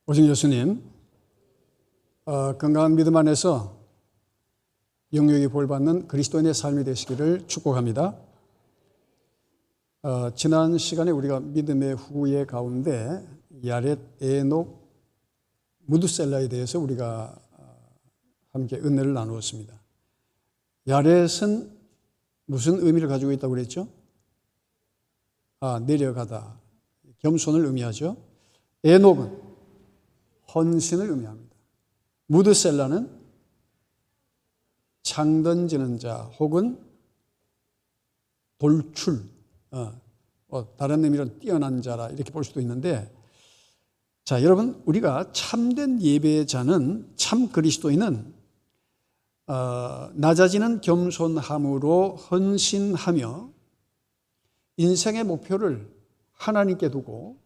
오정 예수님, 건강한 믿음 안에서 영육이 복받는 그리스도인의 삶이 되시기를 축복합니다. 지난 시간에 우리가 믿음의 후예 가운데 야렛, 에녹, 무드셀라에 대해서 우리가 함께 은혜를 나누었습니다. 야렛은 무슨 의미를 가지고 있다고 그랬죠? 내려가다, 겸손을 의미하죠. 에녹은 헌신을 의미합니다. 무드셀라는 창 던지는 자 혹은 돌출, 다른 의미로 뛰어난 자라 이렇게 볼 수도 있는데, 자, 여러분, 우리가 참된 예배자는, 참 그리스도인은 낮아지는 겸손함으로 헌신하며 인생의 목표를 하나님께 두고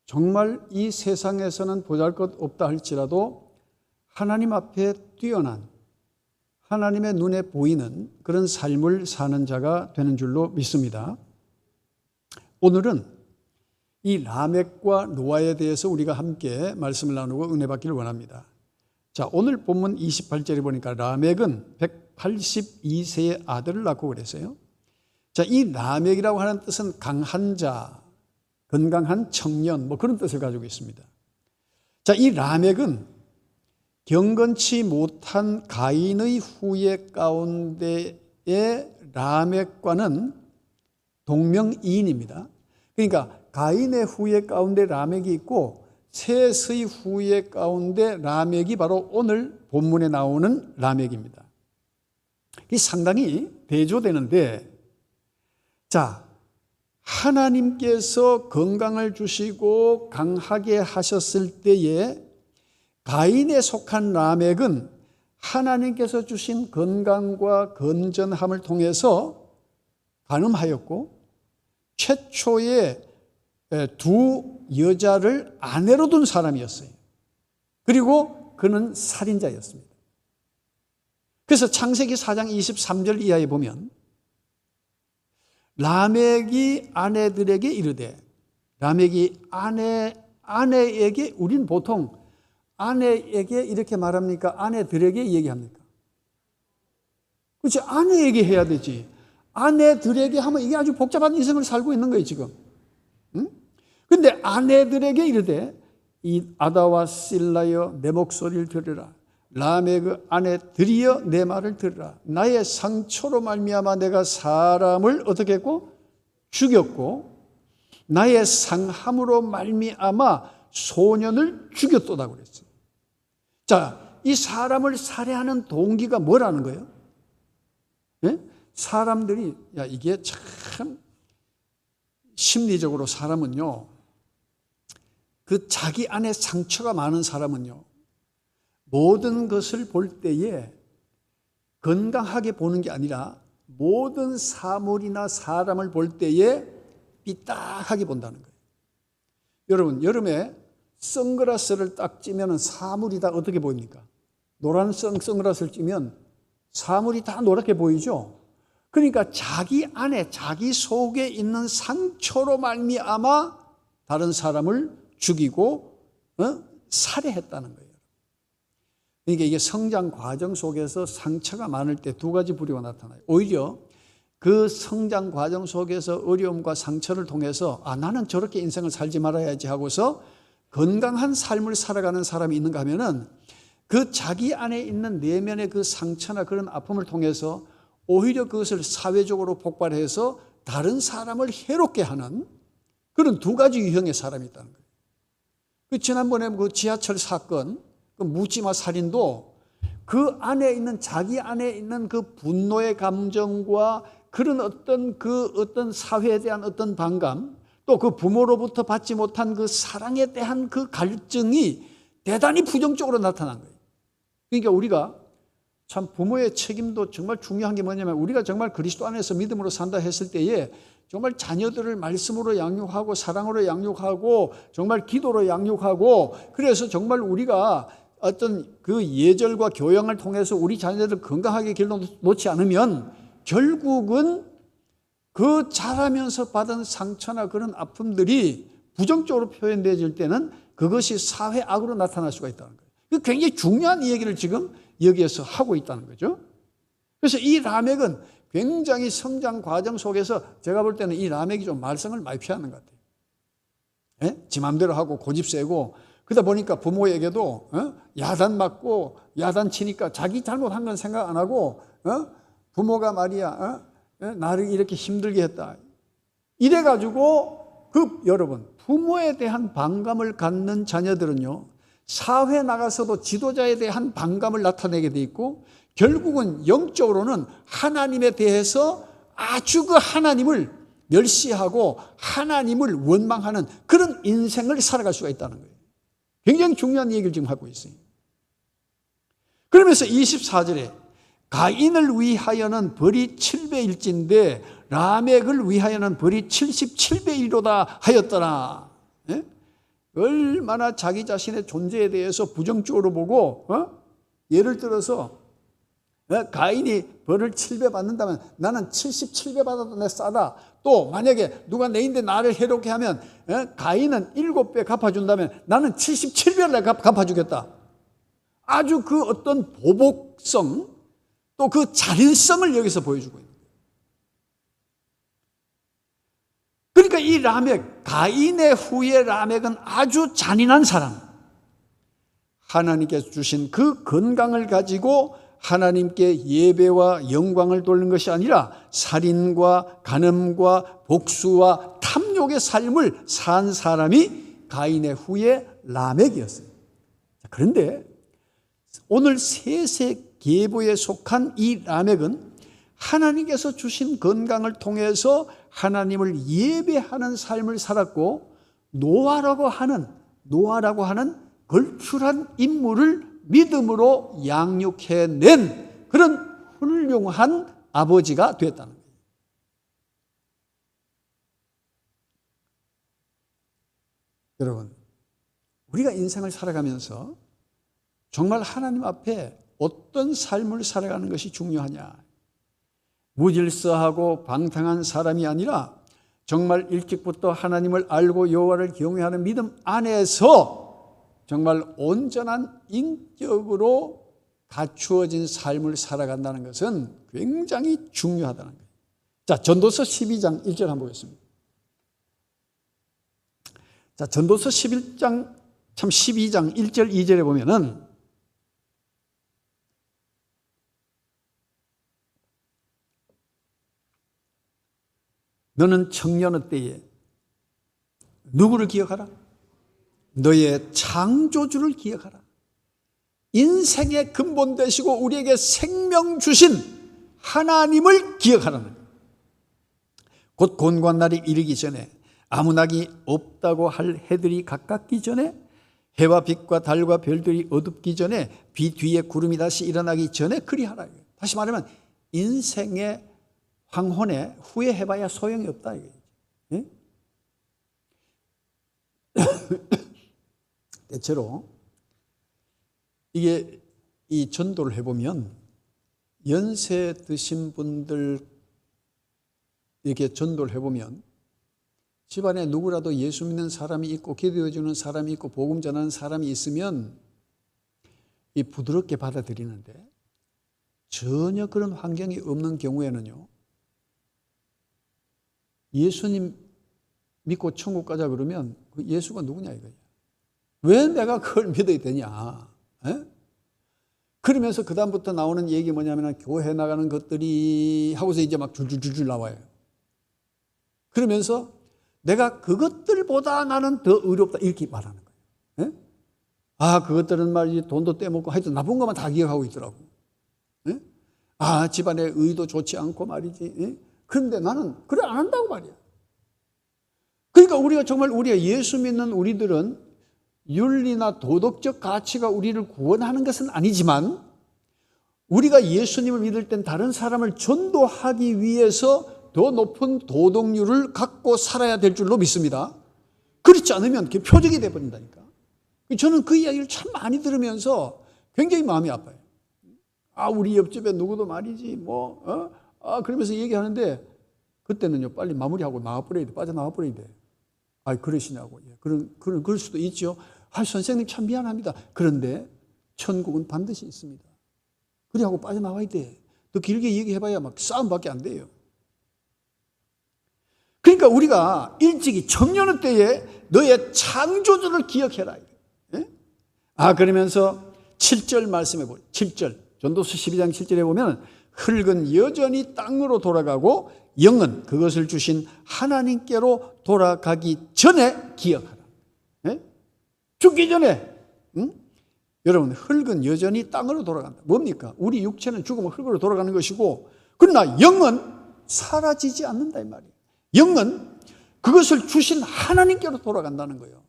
정말 이 세상에서는 보잘것없다 할지라도 하나님 앞에 뛰어난, 하나님의 눈에 보이는 그런 삶을 사는 자가 되는 줄로 믿습니다. 오늘은 이 라멕과 노아에 대해서 우리가 함께 말씀을 나누고 은혜 받기를 원합니다. 자, 오늘 본문 28절에 보니까 라멕은 182세의 아들을 낳고 그랬어요. 자, 이 라멕이라고 하는 뜻은 강한 자, 건강한 청년, 그런 뜻을 가지고 있습니다. 자, 이 라멕은 경건치 못한 가인의 후예 가운데의 라멕과는 동명이인입니다. 그러니까 가인의 후예 가운데 라멕이 있고 셋의 후예 가운데 라멕이 바로 오늘 본문에 나오는 라멕입니다. 이 상당히 대조되는데, 자, 하나님께서 건강을 주시고 강하게 하셨을 때에 가인에 속한 라멕은 하나님께서 주신 건강과 건전함을 통해서 간음하였고 최초의 두 여자를 아내로 둔 사람이었어요. 그리고 그는 살인자였습니다. 그래서 창세기 4장 23절 이하에 보면 라멕이 아내들에게 이르되, 라멕이 아내에게, 우린 보통 아내에게 이렇게 말합니까? 아내들에게 얘기합니까? 그렇지, 아내에게 해야 되지. 아내들에게 하면 이게 아주 복잡한 인생을 살고 있는 거예요, 지금. 근데 아내들에게 이르되, 이 아다와 실라여 내 목소리를 들으라. 라멕의 아내들이여 내 말을 들으라. 나의 상처로 말미암아 내가 사람을 어떻게 했고? 죽였고 나의 상함으로 말미암아 소년을 죽였도다 그랬어요. 자, 이 사람을 살해하는 동기가 뭐라는 거예요? 네? 사람들이, 이게 참 심리적으로 사람은요, 그 자기 안에 상처가 많은 사람은요, 모든 것을 볼 때에 건강하게 보는 게 아니라 모든 사물이나 사람을 볼 때에 삐딱하게 본다는 거예요. 여러분, 여름에 선글라스를 딱 찌면 사물이 다 어떻게 보입니까? 노란 선글라스를 찌면 사물이 다 노랗게 보이죠? 그러니까 자기 안에, 자기 속에 있는 상처로 말미암아 다른 사람을 죽이고 살해했다는 거예요. 그러니까 이게 성장 과정 속에서 상처가 많을 때 두 가지 부류가 나타나요. 오히려 그 성장 과정 속에서 어려움과 상처를 통해서 나는 저렇게 인생을 살지 말아야지 하고서 건강한 삶을 살아가는 사람이 있는가 하면은 그 자기 안에 있는 내면의 그 상처나 그런 아픔을 통해서 오히려 그것을 사회적으로 폭발해서 다른 사람을 해롭게 하는 그런 두 가지 유형의 사람이 있다는 거예요. 지난번에 그 지하철 사건, 그 묻지마 살인도 그 안에 있는, 자기 안에 있는 그 분노의 감정과 그런 어떤 사회에 대한 어떤 반감, 또 그 부모로부터 받지 못한 그 사랑에 대한 그 갈증이 대단히 부정적으로 나타난 거예요. 그러니까 우리가 참 부모의 책임도 정말 중요한 게 뭐냐면, 우리가 정말 그리스도 안에서 믿음으로 산다 했을 때에 정말 자녀들을 말씀으로 양육하고 사랑으로 양육하고 정말 기도로 양육하고, 그래서 정말 우리가 어떤 그 예절과 교양을 통해서 우리 자녀들을 건강하게 길러놓지 않으면 결국은 그 자라면서 받은 상처나 그런 아픔들이 부정적으로 표현되어질 때는 그것이 사회악으로 나타날 수가 있다는 거예요. 굉장히 중요한 얘기를 지금 여기에서 하고 있다는 거죠. 그래서 이 라멕은 굉장히 성장 과정 속에서 제가 볼 때는 이 라멕이 좀 말썽을 많이 피하는 것 같아요. 예? 지 맘대로 하고 고집 세고 그러다 보니까 부모에게도 야단 맞고 야단 치니까 자기 잘못한 건 생각 안 하고 부모가 말이야 나를 이렇게 힘들게 했다. 이래가지고 여러분 부모에 대한 반감을 갖는 자녀들은요 사회 나가서도 지도자에 대한 반감을 나타내게 돼 있고 결국은 영적으로는 하나님에 대해서 아주 그 하나님을 멸시하고 하나님을 원망하는 그런 인생을 살아갈 수가 있다는 거예요. 굉장히 중요한 얘기를 지금 하고 있어요. 그러면서 24절에 가인을 위하여는 벌이 7배일진데 라멕을 위하여는 벌이 77배이로다 하였더라. 예? 얼마나 자기 자신의 존재에 대해서 부정적으로 보고 예를 들어서 가인이 벌을 7배 받는다면 나는 77배 받아도 내 싸다. 또 만약에 누가 내인데 나를 해롭게 하면 가인은 7배 갚아준다면 나는 77배를 갚아주겠다. 아주 그 어떤 보복성 또 그 잔인성을 여기서 보여주고 있는 거예요. 그러니까 이 라멕, 가인의 후예 라멕은 아주 잔인한 사람. 하나님께서 주신 그 건강을 가지고 하나님께 예배와 영광을 돌리는 것이 아니라 살인과 간음과 복수와 탐욕의 삶을 산 사람이 가인의 후예 라멕이었어요. 그런데 오늘 셋의 계보에 속한 이 라멕은 하나님께서 주신 건강을 통해서 하나님을 예배하는 삶을 살았고 노아라고 하는 걸출한 인물을 믿음으로 양육해낸 그런 훌륭한 아버지가 됐다는 거예요. 여러분, 우리가 인생을 살아가면서 정말 하나님 앞에 어떤 삶을 살아가는 것이 중요하냐? 무질서하고 방탕한 사람이 아니라 정말 일찍부터 하나님을 알고 여호와를 경외하는 믿음 안에서 정말 온전한 인격으로 갖추어진 삶을 살아간다는 것은 굉장히 중요하다는 거예요. 자, 전도서 12장 1절 한번 보겠습니다. 자, 전도서 12장 1절 2절에 보면은 너는 청년의 때에 누구를 기억하라? 너의 창조주를 기억하라. 인생의 근본 되시고 우리에게 생명 주신 하나님을 기억하라는 거예요. 곧 곤고한 날이 이르기 전에 아무 낙이 없다고 할 해들이 가깝기 전에 해와 빛과 달과 별들이 어둡기 전에 비 뒤에 구름이 다시 일어나기 전에 그리하라. 다시 말하면 인생의 황혼에 후회해봐야 소용이 없다. 예? 대체로 이게 이 전도를 해보면 연세 드신 분들 이렇게 전도를 해보면 집안에 누구라도 예수 믿는 사람이 있고 기도해주는 사람이 있고 복음 전하는 사람이 있으면 이 부드럽게 받아들이는데 전혀 그런 환경이 없는 경우에는요 예수님 믿고 천국 가자 그러면 그 예수가 누구냐 이거야. 왜 내가 그걸 믿어야 되냐. 에? 그러면서 그 다음부터 나오는 얘기 뭐냐면 교회 나가는 것들이 하고서 이제 막 줄줄줄줄 나와요. 그러면서 내가 그것들보다 나는 더 의롭다 이렇게 말하는 거예요. 에? 아 그것들은 말이지 돈도 떼먹고 하여튼 나쁜 것만 다 기억하고 있더라고. 에? 아 집안의 의도 좋지 않고 말이지. 에? 그런데 나는 그래 안 한다고 말이야. 그러니까 우리가 정말 우리가 예수 믿는 우리들은 윤리나 도덕적 가치가 우리를 구원하는 것은 아니지만 우리가 예수님을 믿을 땐 다른 사람을 전도하기 위해서 더 높은 도덕률을 갖고 살아야 될 줄로 믿습니다. 그렇지 않으면 그게 표적이 되어버린다니까. 저는 그 이야기를 참 많이 들으면서 굉장히 마음이 아파요. 아 우리 옆집에 누구도 말이지 그러면서 얘기하는데 그때는요 빨리 마무리하고 나와버려야 돼. 빠져나와버려야 돼. 아 그러시냐고. 그럴 수도 있죠. 선생님 참 미안합니다. 그런데 천국은 반드시 있습니다. 그래 하고 빠져나와야 돼. 더 길게 얘기해봐야 막 싸움밖에 안 돼요. 그러니까 우리가 일찍이 청년의 때에 너의 창조주를 기억해라. 그러면서 7절 말씀해 보세요. 7절. 전도서 12장 7절에 보면 흙은 여전히 땅으로 돌아가고 영은 그것을 주신 하나님께로 돌아가기 전에 기억하라. 죽기 전에. 여러분, 흙은 여전히 땅으로 돌아간다. 뭡니까? 우리 육체는 죽으면 흙으로 돌아가는 것이고, 그러나 영은 사라지지 않는다 이 말이에요. 영은 그것을 주신 하나님께로 돌아간다는 거예요.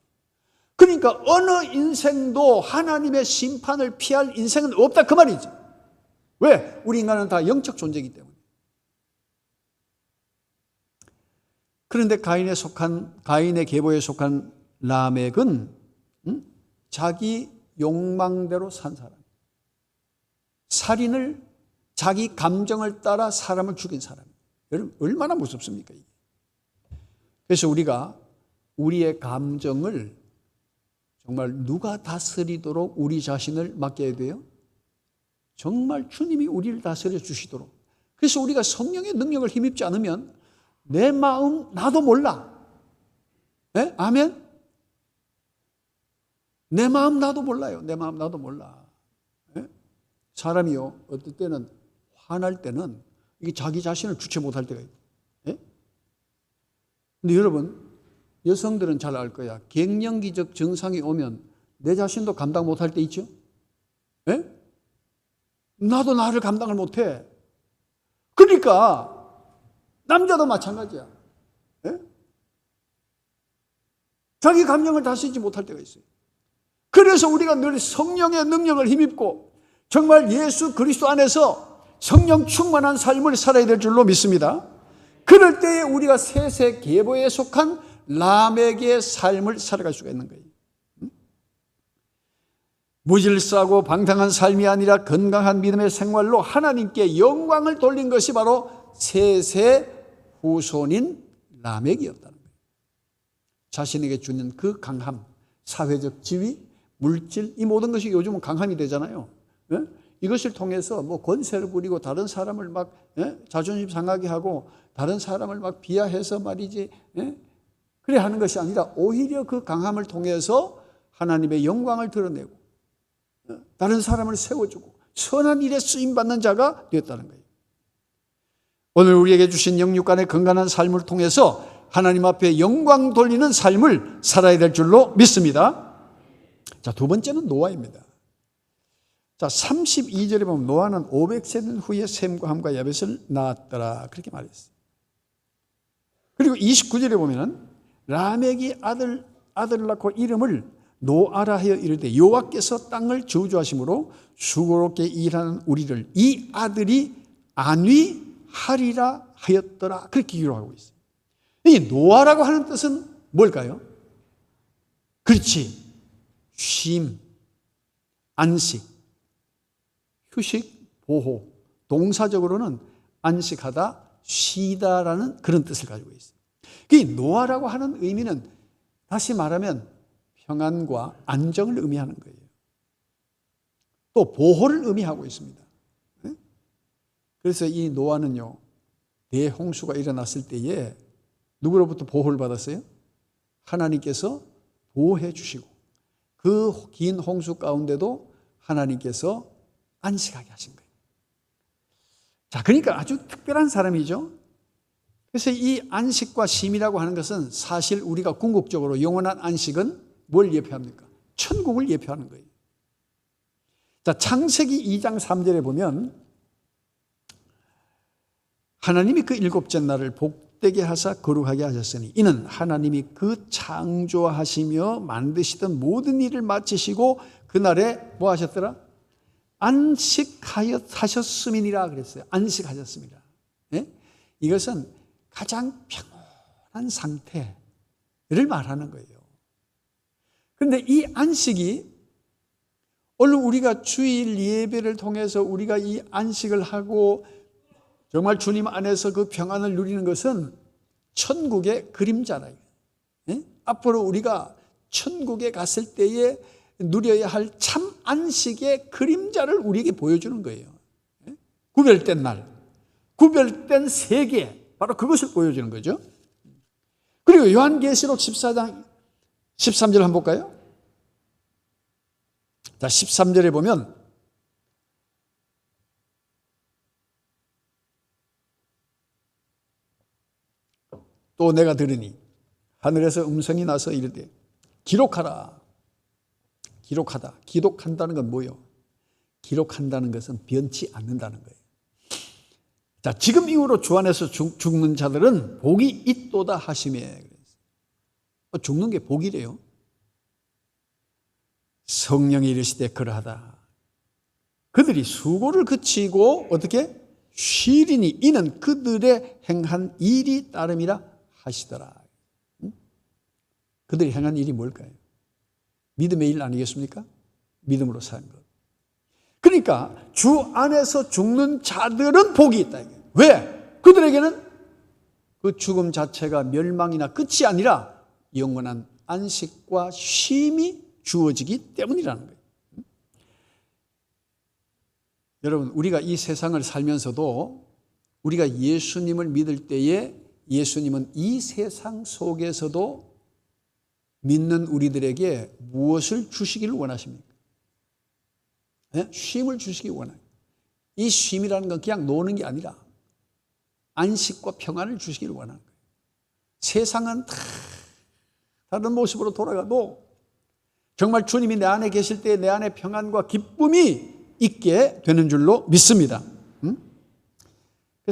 그러니까 어느 인생도 하나님의 심판을 피할 인생은 없다 그 말이지. 왜? 우리 인간은 다 영적 존재이기 때문에. 그런데 가인의 계보에 속한 라멕은 자기 욕망대로 산 사람. 살인을 자기 감정을 따라 사람을 죽인 사람. 여러분 얼마나 무섭습니까 이게. 그래서 우리가 우리의 감정을 정말 누가 다스리도록 우리 자신을 맡겨야 돼요? 정말 주님이 우리를 다스려 주시도록. 그래서 우리가 성령의 능력을 힘입지 않으면 내 마음 나도 몰라. 네? 아멘? 내 마음 나도 몰라요. 내 마음 나도 몰라. 네? 사람이요 어떨 때는 화날 때는 이게 자기 자신을 주체 못할 때가 있어요. 네? 근데 여러분 여성들은 잘 알 거야. 갱년기적 증상이 오면 내 자신도 감당 못할 때 있죠? 네? 나도 나를 감당을 못해. 그러니까 남자도 마찬가지야. 네? 자기 감정을 다스리지 못할 때가 있어요. 그래서 우리가 늘 성령의 능력을 힘입고 정말 예수 그리스도 안에서 성령 충만한 삶을 살아야 될 줄로 믿습니다. 그럴 때에 우리가 셋의 계보에 속한 라멕의 삶을 살아갈 수가 있는 거예요. 무질서하고 방탕한 삶이 아니라 건강한 믿음의 생활로 하나님께 영광을 돌린 것이 바로 셋의 후손인 라멕이었다는 거예요. 자신에게 주는 그 강함, 사회적 지위, 물질, 이 모든 것이 요즘은 강함이 되잖아요. 이것을 통해서 뭐 권세를 부리고 다른 사람을 막 자존심 상하게 하고 다른 사람을 막 비하해서 말이지 그래 하는 것이 아니라 오히려 그 강함을 통해서 하나님의 영광을 드러내고 다른 사람을 세워주고 선한 일에 쓰임받는 자가 되었다는 거예요. 오늘 우리에게 주신 영육간의 건강한 삶을 통해서 하나님 앞에 영광 돌리는 삶을 살아야 될 줄로 믿습니다. 자, 두 번째는 노아입니다. 자, 32절에 보면 노아는 500세 된 후에 셈과 함과 야벳을 낳았더라 그렇게 말했어요. 그리고 29절에 보면은 라멕이 아들을 낳고 이름을 노아라 하여 이르되 여호와께서 땅을 저주하심으로 수고롭게 일하는 우리를 이 아들이 안위하리라 하였더라 그렇게 기록하고 있어요. 이 노아라고 하는 뜻은 뭘까요? 그렇지. 쉼, 안식, 휴식, 보호. 동사적으로는 안식하다, 쉬다라는 그런 뜻을 가지고 있어요. 이 노아라고 하는 의미는 다시 말하면 평안과 안정을 의미하는 거예요. 또 보호를 의미하고 있습니다. 그래서 이 노아는요, 대홍수가 일어났을 때에 누구로부터 보호를 받았어요? 하나님께서 보호해 주시고 그 긴 홍수 가운데도 하나님께서 안식하게 하신 거예요. 자, 그러니까 아주 특별한 사람이죠. 그래서 이 안식과 쉼이라고 하는 것은 사실 우리가 궁극적으로 영원한 안식은 뭘 예표합니까? 천국을 예표하는 거예요. 자, 창세기 2장 3절에 보면 하나님이 그 일곱째 날을 복되게 하사 거룩하게 하셨으니 이는 하나님이 그 창조하시며 만드시던 모든 일을 마치시고 그날에 뭐 하셨더라? 안식하셨음이니라 그랬어요. 안식하셨습니다. 네? 이것은 가장 평온한 상태를 말하는 거예요. 그런데 이 안식이 오늘 우리가 주일 예배를 통해서 우리가 이 안식을 하고 정말 주님 안에서 그 평안을 누리는 것은 천국의 그림자라요. 네? 앞으로 우리가 천국에 갔을 때에 누려야 할 참 안식의 그림자를 우리에게 보여주는 거예요. 구별된 날, 구별된 세계, 바로 그것을 보여주는 거죠. 그리고 요한계시록 14장 13절 한번 볼까요? 자, 13절에 보면 또 내가 들으니 하늘에서 음성이 나서 이르되 기록하라. 기록하다. 기록한다는 건 뭐예요? 기록한다는 것은 변치 않는다는 거예요. 자, 지금 이후로 주 안에서 죽는 자들은 복이 있도다 하시매. 죽는 게 복이래요. 성령이 이르시되 그러하다. 그들이 수고를 그치고 어떻게? 쉬리니 이는 그들의 행한 일이 따름이라 하시더라. 그들이 행한 일이 뭘까요? 믿음의 일 아니겠습니까? 믿음으로 사는 것. 그러니까 주 안에서 죽는 자들은 복이 있다. 왜? 그들에게는 그 죽음 자체가 멸망이나 끝이 아니라 영원한 안식과 쉼이 주어지기 때문이라는 거예요. 여러분, 우리가 이 세상을 살면서도 우리가 예수님을 믿을 때에 예수님은 이 세상 속에서도 믿는 우리들에게 무엇을 주시기를 원하십니까? 네? 쉼을 주시기 원해요. 이 쉼이라는 건 그냥 노는 게 아니라 안식과 평안을 주시기를 원하는 거예요. 세상은 다 다른 모습으로 돌아가도 정말 주님이 내 안에 계실 때 내 안에 평안과 기쁨이 있게 되는 줄로 믿습니다.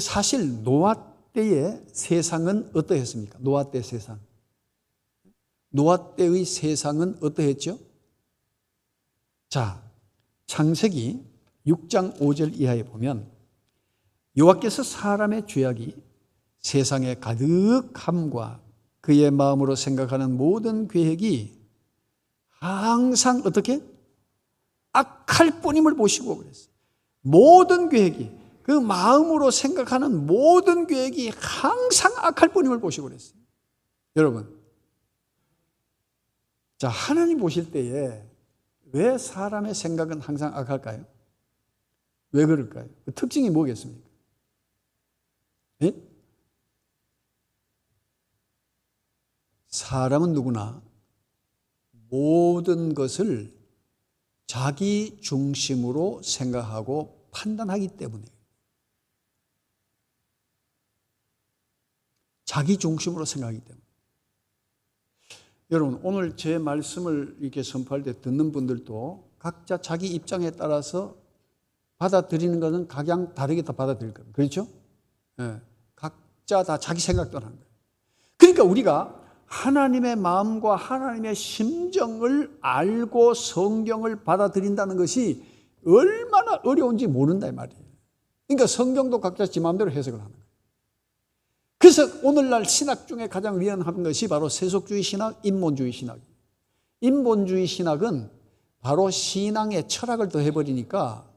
사실 노아 때의 세상은 어떠했습니까? 노아 때 세상. 노아 때의 세상은 어떠했죠? 자, 창세기 6장 5절 이하에 보면 여호와께서 사람의 죄악이 세상에 가득함과 그의 마음으로 생각하는 모든 계획이 항상 어떻게? 악할 뿐임을 보시고 그랬어요. 모든 계획이, 그 마음으로 생각하는 모든 계획이 항상 악할 뿐임을 보시고 그랬어요. 여러분, 자, 하나님 보실 때에 왜 사람의 생각은 항상 악할까요? 왜 그럴까요? 그 특징이 뭐겠습니까? 네? 사람은 누구나 모든 것을 자기 중심으로 생각하고 판단하기 때문에 자기 중심으로 생각하기 때문에 여러분, 오늘 제 말씀을 이렇게 선포할 때 듣는 분들도 각자 자기 입장에 따라서 받아들이는 것은 각양 다르게 다 받아들일 겁니다. 그렇죠? 네. 각자 다 자기 생각도 하는 거예요. 그러니까 우리가 하나님의 마음과 하나님의 심정을 알고 성경을 받아들인다는 것이 얼마나 어려운지 모른다 이 말이에요. 그러니까 성경도 각자 지 마음대로 해석을 하는 거예요. 그래서 오늘날 신학 중에 가장 위험한 것이 바로 세속주의 신학, 인본주의 신학이에요. 인본주의 신학은 바로 신앙의 철학을 더해버리니까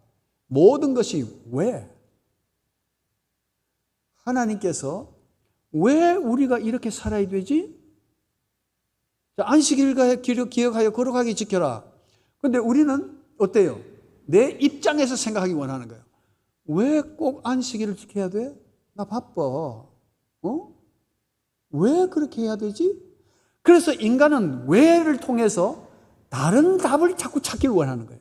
모든 것이 왜? 하나님께서 왜 우리가 이렇게 살아야 되지? 안식일을 기억하여 거룩하게 지켜라. 그런데 우리는 어때요? 내 입장에서 생각하기 원하는 거예요. 왜 꼭 안식일을 지켜야 돼? 나 바빠. 왜 그렇게 해야 되지? 그래서 인간은 왜를 통해서 다른 답을 자꾸 찾기를 원하는 거예요.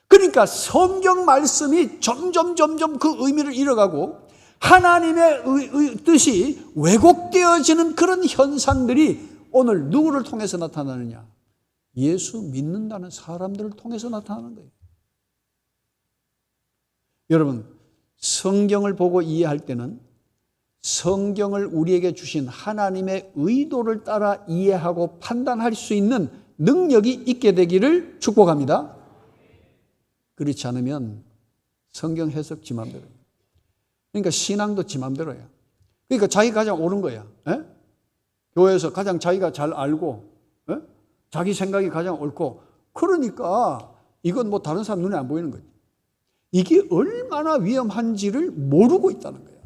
그러니까 성경 말씀이 점점 그 의미를 잃어가고 하나님의 뜻이 왜곡되어지는 그런 현상들이 오늘 누구를 통해서 나타나느냐? 예수 믿는다는 사람들을 통해서 나타나는 거예요. 여러분, 성경을 보고 이해할 때는 성경을 우리에게 주신 하나님의 의도를 따라 이해하고 판단할 수 있는 능력이 있게 되기를 축복합니다. 그렇지 않으면 성경 해석 지 맘대로예요. 그러니까 신앙도 지 맘대로예요. 그러니까 자기가 가장 옳은 거야. 에? 교회에서 가장 자기가 잘 알고 자기 생각이 가장 옳고 그러니까 이건 뭐 다른 사람 눈에 안 보이는 거지. 이게 얼마나 위험한지를 모르고 있다는 거예요.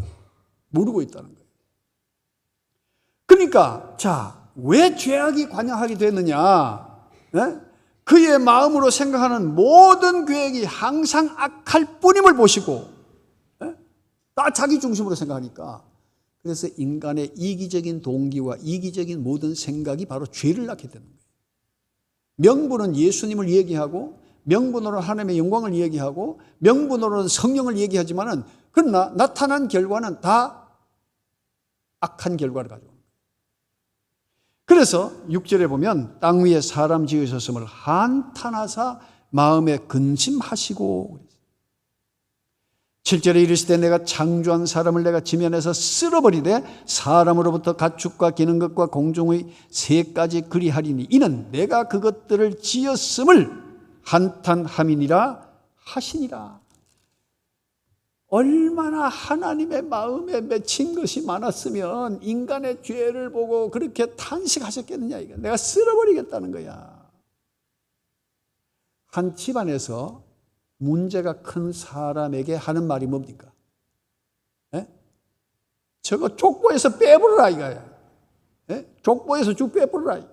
모르고 있다는 거예요. 그러니까 자, 왜 죄악이 관영하게 됐느냐? 예? 그의 마음으로 생각하는 모든 계획이 항상 악할 뿐임을 보시고, 예? 다 자기 중심으로 생각하니까, 그래서 인간의 이기적인 동기와 이기적인 모든 생각이 바로 죄를 낳게 되는 거예요. 명분은 예수님을 얘기하고, 명분으로는 하나님의 영광을 얘기하고, 명분으로는 성령을 얘기하지만은, 그러나 나타난 결과는 다 악한 결과를 가져옵니다. 그래서 6절에 보면 땅 위에 사람 지으셨음을 한탄하사 마음에 근심하시고, 7절에 이르시되 내가 창조한 사람을 내가 지면에서 쓸어버리되 사람으로부터 가축과 기는 것과 공중의 새 가지 그리하리니 이는 내가 그것들을 지었음을 한탄함이니라 하시니라. 얼마나 하나님의 마음에 맺힌 것이 많았으면 인간의 죄를 보고 그렇게 탄식하셨겠느냐. 이거 내가 쓸어버리겠다는 거야. 한 집안에서 문제가 큰 사람에게 하는 말이 뭡니까? 에? 저거 족보에서 빼버려라 이거야. 에? 족보에서 쭉 빼버려라.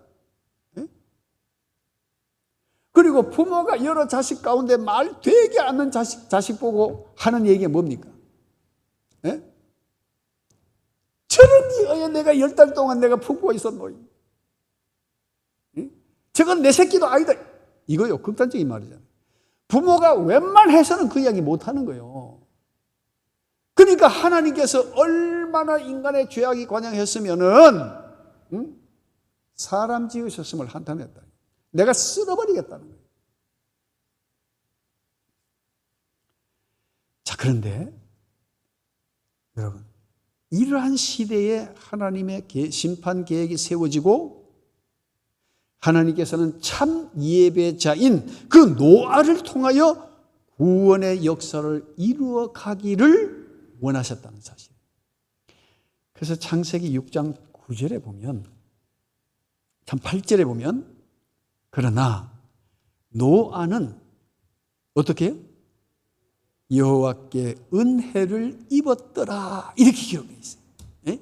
에? 그리고 부모가 여러 자식 가운데 말 되게 않는 자식 보고 하는 얘기가 뭡니까? 에? 저런 기어에 내가 10달 동안 내가 품고 있었노. 저건 내 새끼도 아니다. 이거요, 극단적인 말이잖아요. 부모가 웬만해서는 그 이야기 못하는 거예요. 그러니까 하나님께서 얼마나 인간의 죄악이 관영했으면은 사람 지으셨음을 한탄했다. 내가 쓸어버리겠다는 거예요. 자, 그런데 여러분, 이러한 시대에 하나님의 심판 계획이 세워지고 하나님께서는 참 예배자인 그 노아를 통하여 구원의 역사를 이루어 가기를 원하셨다는 사실. 그래서 창세기 6장 9절에 보면, 참 8절에 보면, 그러나 노아는 어떻게 해요? 여호와께 은혜를 입었더라, 이렇게 기록되어 있어요. 예?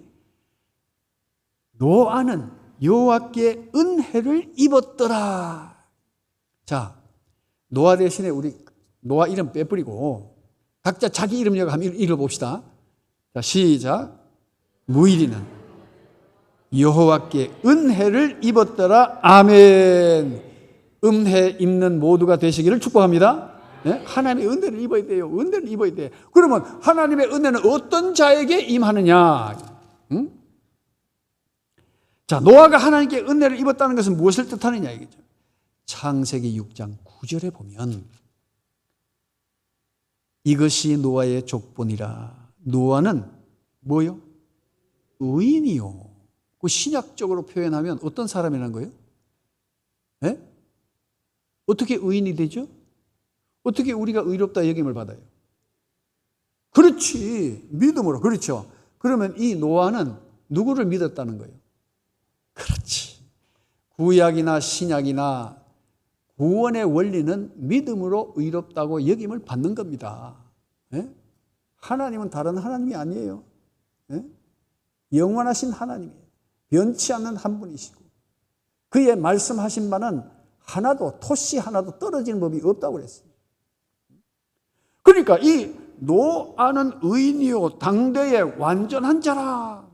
노아는 여호와께 은혜를 입었더라. 자, 노아 대신에 우리 노아 이름 빼버리고 각자 자기 이름 한번 읽어봅시다. 자, 시작. 무일이는 여호와께 은혜를 입었더라. 아멘. 은혜 입는 모두가 되시기를 축복합니다. 네? 하나님의 은혜를 입어야 돼요. 은혜를 입어야 돼. 그러면 하나님의 은혜는 어떤 자에게 임하느냐? 응? 자, 노아가 하나님께 은혜를 입었다는 것은 무엇을 뜻하느냐 이거죠. 창세기 6장 9절에 보면 이것이 노아의 족본이라. 노아는 뭐요? 의인이요. 그 신약적으로 표현하면 어떤 사람이라는 거예요? 네? 어떻게 의인이 되죠? 어떻게 우리가 의롭다 여김을 받아요? 그렇지. 믿음으로. 그렇죠. 그러면 이 노아는 누구를 믿었다는 거예요? 그렇지. 구약이나 신약이나 구원의 원리는 믿음으로 의롭다고 여김을 받는 겁니다. 예? 하나님은 다른 하나님이 아니에요. 예? 영원하신 하나님이에요. 변치 않는 한 분이시고 그의 말씀하신 바는 하나도 토씨 하나도 떨어지는 법이 없다고 그랬어요. 그러니까 이 노아는 의인이요 당대의 완전한 자라.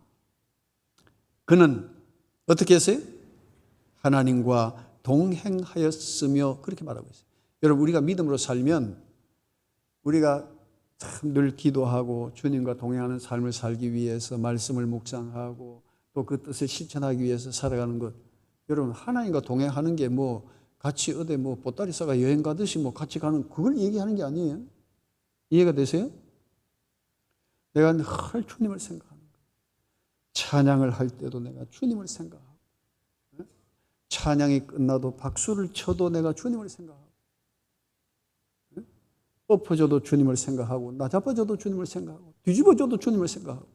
그는 어떻게 했어요? 하나님과 동행하였으며 그렇게 말하고 있어요. 여러분, 우리가 믿음으로 살면 우리가 참 늘 기도하고 주님과 동행하는 삶을 살기 위해서 말씀을 묵상하고 또 그 뜻을 실천하기 위해서 살아가는 것. 여러분, 하나님과 동행하는 게 뭐 같이 어디 뭐 보따리 싸가 여행 가듯이 뭐 같이 가는 그걸 얘기하는 게 아니에요. 이해가 되세요? 내가 늘 주님을 생각하는 거예요. 찬양을 할 때도 내가 주님을 생각하고 찬양이 끝나도 박수를 쳐도 내가 주님을 생각하고 엎어져도 주님을 생각하고 나자빠져도 주님을 생각하고 뒤집어져도 주님을 생각하고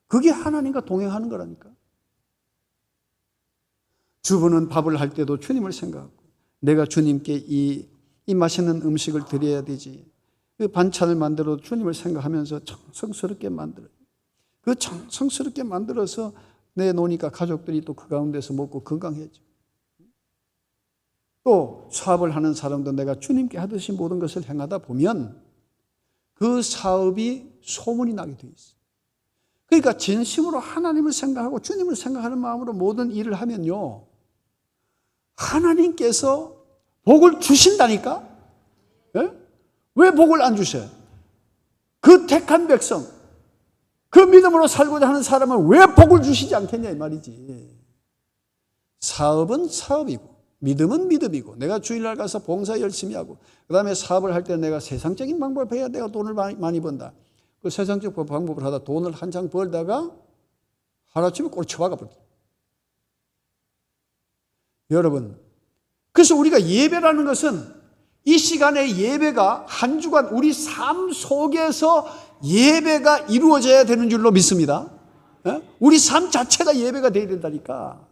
그게 하나님과 동행하는 거라니까. 주부는 밥을 할 때도 주님을 생각하고 내가 주님께 이 맛있는 음식을 드려야 되지. 그 반찬을 만들어도 주님을 생각하면서 정성스럽게 만들어요. 그 정성스럽게 만들어서 내놓으니까 가족들이 또 그 가운데서 먹고 건강해져. 또 사업을 하는 사람도 내가 주님께 하듯이 모든 것을 행하다 보면 그 사업이 소문이 나게 돼 있어요. 그러니까 진심으로 하나님을 생각하고 주님을 생각하는 마음으로 모든 일을 하면요, 하나님께서 복을 주신다니까? 예? 왜 복을 안 주셔요? 그 택한 백성, 그 믿음으로 살고자 하는 사람은 왜 복을 주시지 않겠냐 이 말이지. 사업은 사업이고 믿음은 믿음이고, 내가 주일날 가서 봉사 열심히 하고 그 다음에 사업을 할 때 내가 세상적인 방법을 해야 내가 돈을 많이 번다. 그 세상적 방법을 하다 돈을 한창 벌다가 하루아침에 꼴 쳐박아 버려. 여러분, 그래서 우리가 예배라는 것은 이 시간의 예배가 한 주간 우리 삶 속에서 예배가 이루어져야 되는 줄로 믿습니다. 우리 삶 자체가 예배가 되어야 된다니까.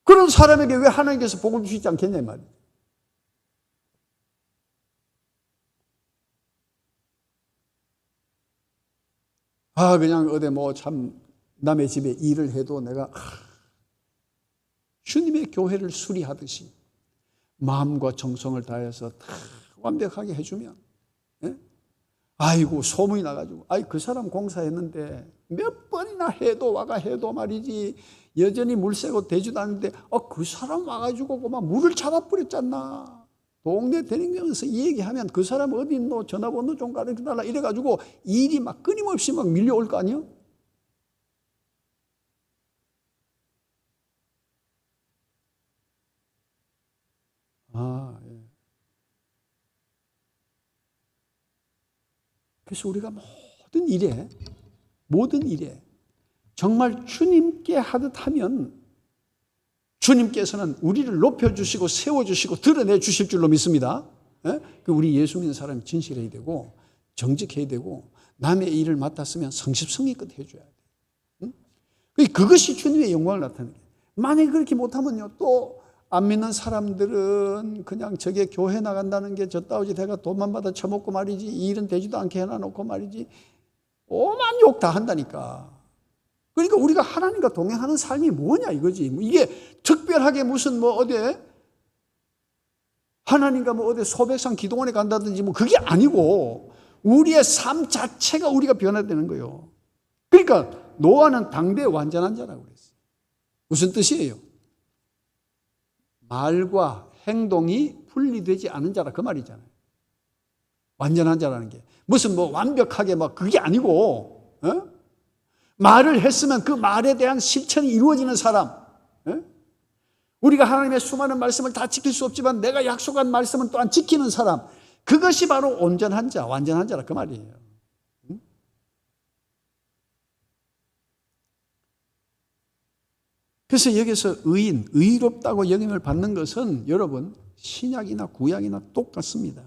그런 사람에게 왜 하나님께서 복을 주시지 않겠냐 이 말이에요. 그냥 어디 참 남의 집에 일을 해도 내가 주님의 교회를 수리하듯이 마음과 정성을 다해서 다 완벽하게 해주면, 아이고 소문이 나가지고, 그 사람 공사했는데 몇 번이나 해도 말이지 여전히 물 새고 되지도 않는데 그 사람 와가지고 그만 물을 잡아버렸잖아. 동네 다니면서 이 얘기하면 그 사람 어디 있노? 전화번호 좀 가르쳐달라 이래가지고 일이 막 끊임없이 막 밀려올 거 아니에요? 예. 그래서 우리가 모든 일에 정말 주님께 하듯 하면 주님께서는 우리를 높여주시고 세워주시고 드러내 주실 줄로 믿습니다. 우리 예수 믿는 사람이 진실해야 되고 정직해야 되고 남의 일을 맡았으면 성실성의껏 해줘야 돼. 그것이 주님의 영광을 나타내는 거예요. 만약에 그렇게 못하면요, 또 안 믿는 사람들은 그냥 저게 교회 나간다는 게 저따오지 내가 돈만 받아 처먹고 말이지 일은 되지도 않게 해놔놓고 말이지 오만 욕 다 한다니까. 그러니까 우리가 하나님과 동행하는 삶이 뭐냐 이거지. 이게 특별하게 무슨 어디 하나님과 어디 소백산 기도원에 간다든지 그게 아니고 우리의 삶 자체가 우리가 변화되는 거예요. 그러니까 노아는 당대의 완전한 자라고 그랬어요. 무슨 뜻이에요? 말과 행동이 분리되지 않은 자라 그 말이잖아요. 완전한 자라는 게 무슨 완벽하게 그게 아니고, 말을 했으면 그 말에 대한 실천이 이루어지는 사람. 우리가 하나님의 수많은 말씀을 다 지킬 수 없지만 내가 약속한 말씀은 또한 지키는 사람. 그것이 바로 온전한 자, 완전한 자라 그 말이에요. 그래서 여기서 의롭다고 여김을 받는 것은 여러분 신약이나 구약이나 똑같습니다.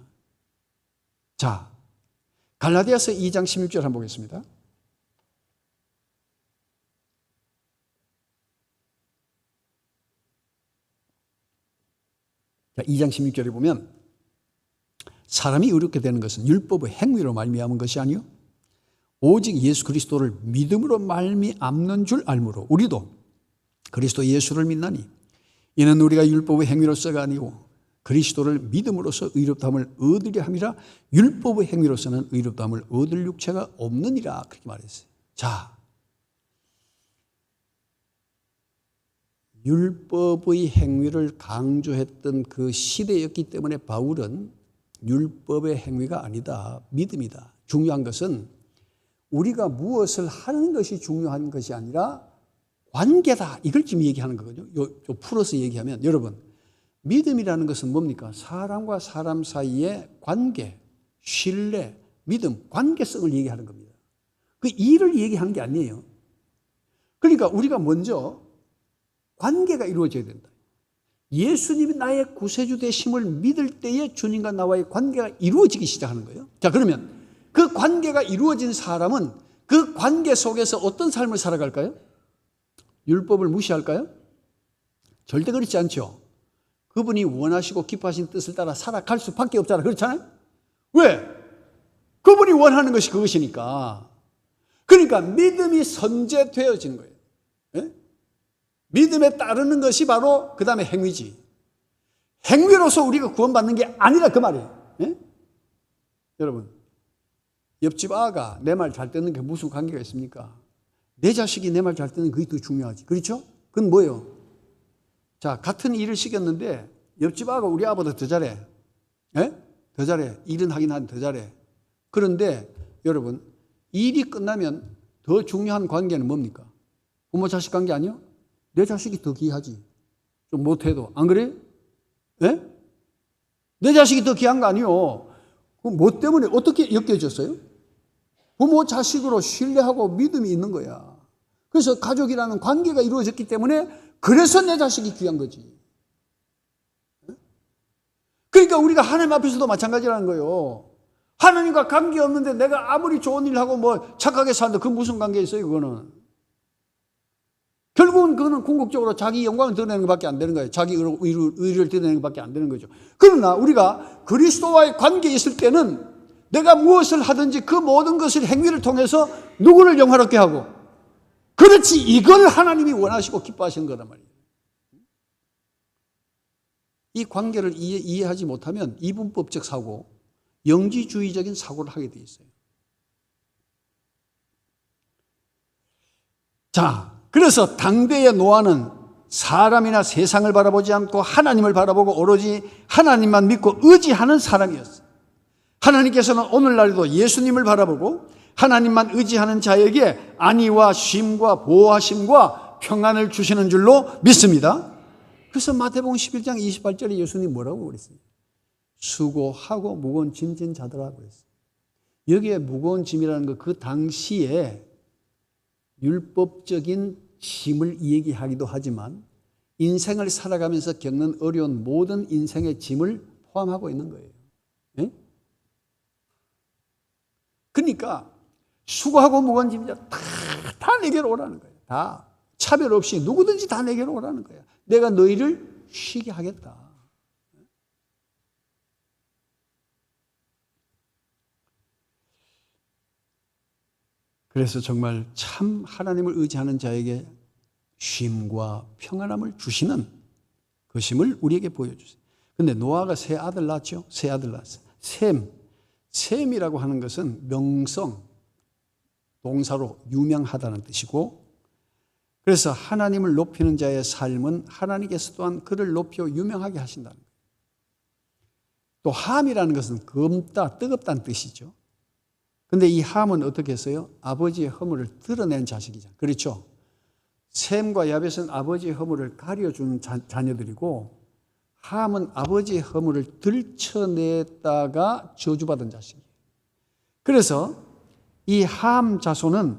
자, 갈라디아서 2장 16절 한번 보겠습니다. 자, 2장 16절에 보면 사람이 의롭게 되는 것은 율법의 행위로 말미암은 것이 아니요 오직 예수 그리스도를 믿음으로 말미암는 줄 알므로 우리도 그리스도 예수를 믿나니 이는 우리가 율법의 행위로서가 아니고 그리스도를 믿음으로써 의롭다함을 얻으려 함이라. 율법의 행위로서는 의롭다함을 얻을 육체가 없느니라. 그렇게 말했어요. 자, 율법의 행위를 강조했던 그 시대였기 때문에 바울은 율법의 행위가 아니다, 믿음이다. 중요한 것은 우리가 무엇을 하는 것이 중요한 것이 아니라 관계다. 이걸 지금 얘기하는 거거든요. 요 풀어서 얘기하면 여러분, 믿음이라는 것은 뭡니까? 사람과 사람 사이의 관계, 신뢰, 믿음, 관계성을 얘기하는 겁니다. 그 일을 얘기하는 게 아니에요. 그러니까 우리가 먼저 관계가 이루어져야 된다. 예수님이 나의 구세주 되심을 믿을 때에 주님과 나와의 관계가 이루어지기 시작하는 거예요. 자, 그러면 그 관계가 이루어진 사람은 그 관계 속에서 어떤 삶을 살아갈까요? 율법을 무시할까요? 절대 그렇지 않죠. 그분이 원하시고 기뻐하신 뜻을 따라 살아갈 수밖에 없잖아요. 그렇잖아요? 왜? 그분이 원하는 것이 그것이니까. 그러니까 믿음이 선제되어진 거예요. 예? 믿음에 따르는 것이 바로 그 다음에 행위지. 행위로서 우리가 구원받는 게 아니라 그 말이에요. 예? 여러분, 옆집 아가 내 말 잘 듣는 게 무슨 관계가 있습니까? 내 자식이 내 말 잘 듣는 게 그게 더 중요하지. 그렇죠? 그건 뭐예요? 자, 같은 일을 시켰는데 옆집 아가 우리 아보다 더 잘해. 예? 더 잘해. 일은 하긴 한데 더 잘해. 그런데 여러분, 일이 끝나면 더 중요한 관계는 뭡니까? 부모 자식 관계 아니요? 내 자식이 더 귀하지. 좀 못해도. 안 그래? 예? 내 자식이 더 귀한 거 아니요? 그럼 뭐 때문에 어떻게 엮여졌어요? 부모 자식으로 신뢰하고 믿음이 있는 거야. 그래서 가족이라는 관계가 이루어졌기 때문에 그래서 내 자식이 귀한 거지. 그러니까 우리가 하나님 앞에서도 마찬가지라는 거예요. 하나님과 관계없는데 내가 아무리 좋은 일 하고 뭐 착하게 사는데 그 무슨 관계 있어요, 그거는. 결국은 그거는 궁극적으로 자기 영광을 드러내는 것밖에 안 되는 거예요. 자기 의를 드러내는 것밖에 안 되는 거죠. 그러나 우리가 그리스도와의 관계에 있을 때는 내가 무엇을 하든지 그 모든 것을 행위를 통해서 누구를 영화롭게 하고, 그렇지, 이걸 하나님이 원하시고 기뻐하시는 거란 말이에요. 이 관계를 이해하지 못하면 이분법적 사고, 영지주의적인 사고를 하게 돼 있어요. 자, 그래서 당대의 노아는 사람이나 세상을 바라보지 않고 하나님을 바라보고 오로지 하나님만 믿고 의지하는 사람이었어요. 하나님께서는 오늘날에도 예수님을 바라보고 하나님만 의지하는 자에게 안위와 쉼과 보호하심과 평안을 주시는 줄로 믿습니다. 그래서 마태복음 11장 28절에 예수님이 뭐라고 그랬어요? 수고하고 무거운 짐진 자들아 그랬어요. 여기에 무거운 짐이라는 거 그 당시에 율법적인 짐을 얘기하기도 하지만 인생을 살아가면서 겪는 어려운 모든 인생의 짐을 포함하고 있는 거예요. 네? 그러니까 수고하고 무거운 짐자 다 내게로 오라는 거예요. 다 차별 없이 누구든지 다 내게로 오라는 거예요. 내가 너희를 쉬게 하겠다. 그래서 정말 참 하나님을 의지하는 자에게 쉼과 평안함을 주시는 것임을 우리에게 보여주세요. 그런데 노아가 세 아들 낳았죠? 세 아들 낳았어요. 셈이라고 하는 것은 명성, 동사로 유명하다는 뜻이고, 그래서 하나님을 높이는 자의 삶은 하나님께서 또한 그를 높여 유명하게 하신다는 거예요. 또 함이라는 것은 검다, 뜨겁다는 뜻이죠. 그런데 이 함은 어떻게 했어요? 아버지의 허물을 드러낸 자식이잖아요. 그렇죠? 셈과 야벳은 아버지의 허물을 가려준 자녀들이고, 함은 아버지의 허물을 들춰냈다가 저주받은 자식이에요. 그래서 이 함 자손은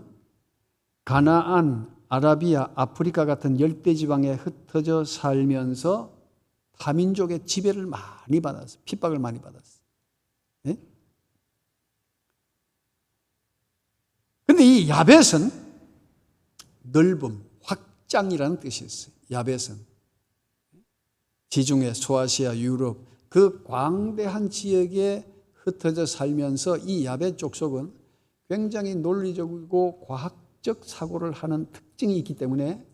가나안, 아라비아, 아프리카 같은 열대지방에 흩어져 살면서 타민족의 지배를 많이 받았어요. 핍박을 많이 받았어요. 네? 그런데 이 야벳은 넓음, 확장이라는 뜻이 있어요. 야벳은 지중해, 소아시아, 유럽 그 광대한 지역에 흩어져 살면서 이 야벳 족속은 굉장히 논리적이고 과학적 사고를 하는 특징이 있기 때문에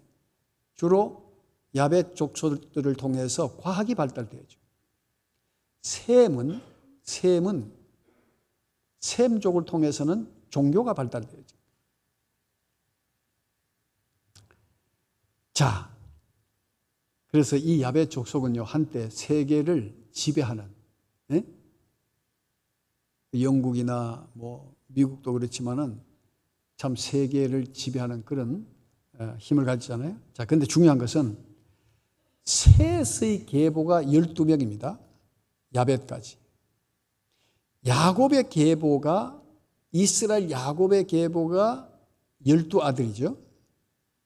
주로 야벳 족속들을 통해서 과학이 발달되죠. 셈은 셈족을 통해서는 종교가 발달되죠. 자, 그래서 이 야벳 족속은요, 한때 세계를 지배하는, 예? 영국이나 뭐 미국도 그렇지만은 참 세계를 지배하는 그런 힘을 가지잖아요. 자, 근데 중요한 것은 셋의 계보가 12명입니다. 야벳까지. 야곱의 계보가, 이스라엘 야곱의 계보가 12아들이죠.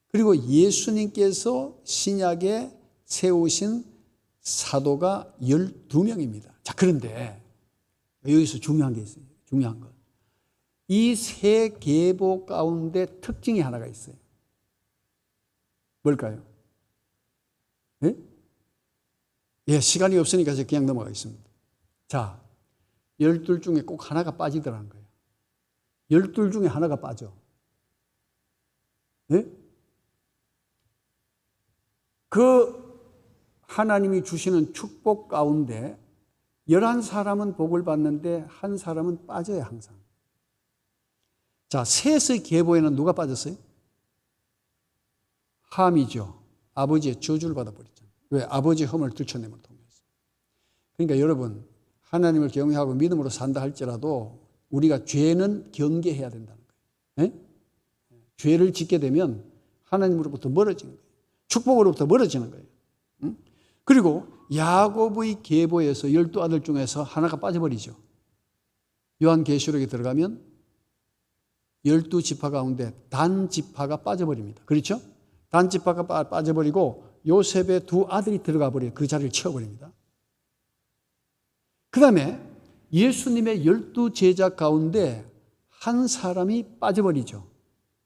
그리고 예수님께서 신약에 세우신 사도가 12명입니다. 자, 그런데 여기서 중요한 게 있어요. 중요한 것. 이 세 계보 가운데 특징이 하나가 있어요. 뭘까요? 네? 예, 시간이 없으니까 제가 그냥 넘어가겠습니다. 자, 12 중에 꼭 하나가 빠지더라는 거예요. 12 중에 하나가 빠져. 예? 그 하나님이 주시는 축복 가운데 11사람은 복을 받는데 한 사람은 빠져요, 항상. 자, 셋의 계보에는 누가 빠졌어요? 함이죠. 아버지의 저주를 받아버렸잖아요. 왜? 아버지의 험을 들춰냄을 통해서. 그러니까 여러분, 하나님을 경외하고 믿음으로 산다 할지라도 우리가 죄는 경계해야 된다는 거예요. 네? 죄를 짓게 되면 하나님으로부터 멀어지는 거예요. 축복으로부터 멀어지는 거예요. 응? 그리고 야곱의 계보에서 12아들 중에서 하나가 빠져버리죠. 요한계시록에 들어가면 12지파 가운데 단지파가 빠져버립니다. 그렇죠? 단지파가 빠져버리고 요셉의 두 아들이 들어가 버려요. 그 자리를 채워버립니다. 그 다음에 예수님의 12제자 가운데 한 사람이 빠져버리죠.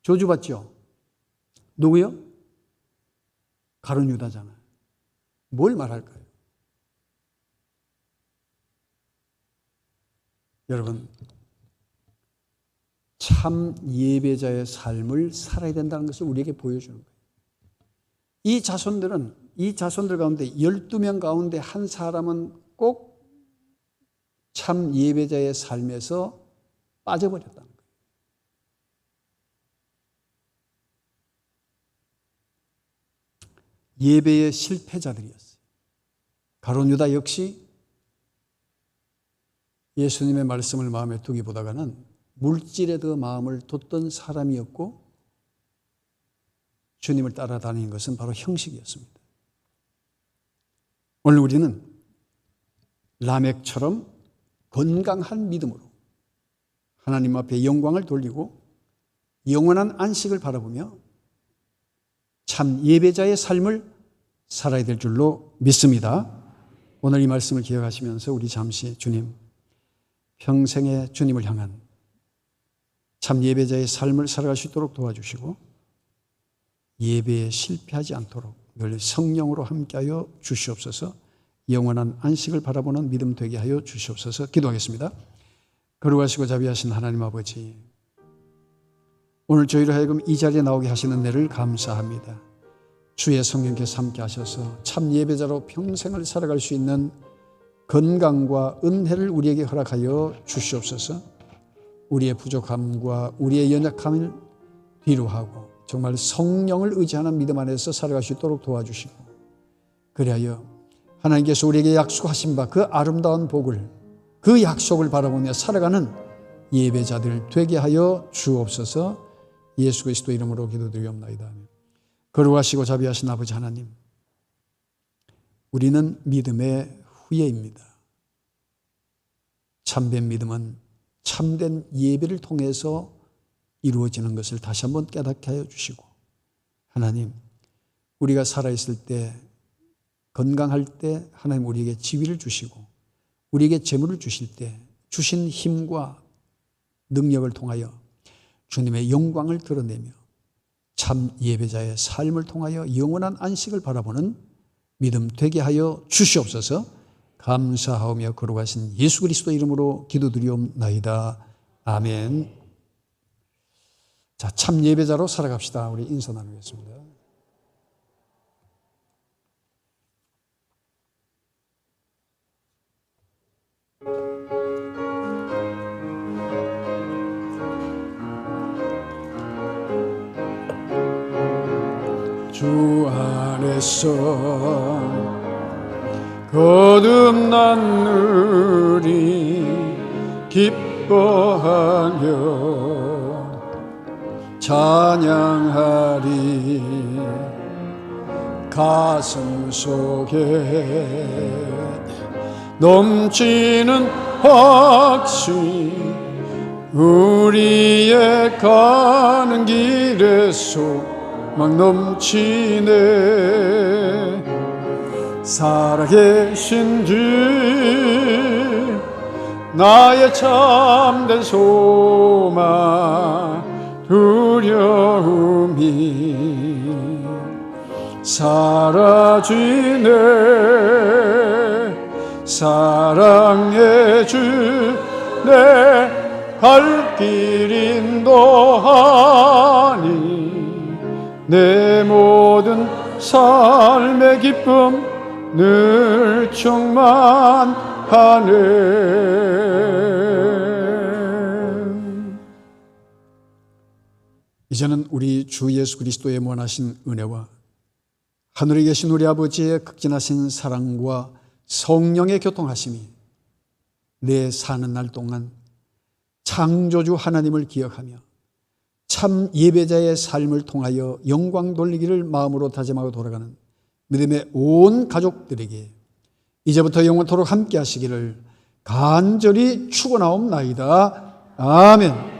저주받죠. 누구요? 가룟 유다잖아요. 뭘 말할까요? 여러분, 참 예배자의 삶을 살아야 된다는 것을 우리에게 보여주는 거예요. 이 자손들 가운데 12명 가운데 한 사람은 꼭 참 예배자의 삶에서 빠져버렸다는 거예요. 예배의 실패자들이었어요. 가룟 유다 역시 예수님의 말씀을 마음에 두기보다는 물질에 더 마음을 뒀던 사람이었고 주님을 따라다니는 것은 바로 형식이었습니다. 오늘 우리는 라멕처럼 건강한 믿음으로 하나님 앞에 영광을 돌리고 영원한 안식을 바라보며 참 예배자의 삶을 살아야 될 줄로 믿습니다. 오늘 이 말씀을 기억하시면서 우리 잠시 주님, 평생에 주님을 향한 참 예배자의 삶을 살아갈 수 있도록 도와주시고 예배에 실패하지 않도록 늘 성령으로 함께하여 주시옵소서. 영원한 안식을 바라보는 믿음 되게 하여 주시옵소서. 기도하겠습니다. 거룩하시고 자비하신 하나님 아버지, 오늘 저희로 하여금 이 자리에 나오게 하시는 은혜를 감사합니다. 주의 성령께서 함께 하셔서 참 예배자로 평생을 살아갈 수 있는 건강과 은혜를 우리에게 허락하여 주시옵소서. 우리의 부족함과 우리의 연약함을 뒤로하고 정말 성령을 의지하는 믿음 안에서 살아갈 수 있도록 도와주시고, 그리하여 하나님께서 우리에게 약속하신 바 그 아름다운 복을, 그 약속을 바라보며 살아가는 예배자들 되게 하여 주옵소서. 예수 그리스도 이름으로 기도드리옵나이다. 거룩하시고 자비하신 아버지 하나님, 우리는 믿음의 후예입니다. 참된 믿음은 참된 예배를 통해서 이루어지는 것을 다시 한번 깨닫게 하여 주시고, 하나님, 우리가 살아있을 때, 건강할 때 하나님 우리에게 지위를 주시고 우리에게 재물을 주실 때 주신 힘과 능력을 통하여 주님의 영광을 드러내며 참 예배자의 삶을 통하여 영원한 안식을 바라보는 믿음 되게 하여 주시옵소서. 감사하오며 거룩하신 예수 그리스도 이름으로 기도드리옵나이다. 아멘. 자, 참 예배자로 살아갑시다. 우리 인사 나누겠습니다. 주 안에서 거듭난 누리 기뻐하며 찬양하리. 가슴 속에 넘치는 확신, 우리의 가는 길에서 막 넘치네. 살아계신 주 나의 참된 소망, 두려움이 사라지네. 사랑의 주 내 갈 길 인도하니 내 모든 삶의 기쁨 늘 충만하네. 이제는 우리 주 예수 그리스도의 무한하신 은혜와 하늘에 계신 우리 아버지의 극진하신 사랑과 성령의 교통하심이 내 사는 날 동안 창조주 하나님을 기억하며 참 예배자의 삶을 통하여 영광 돌리기를 마음으로 다짐하고 돌아가는 믿음의 온 가족들에게 이제부터 영원토록 함께 하시기를 간절히 축원하옵나이다. 아멘.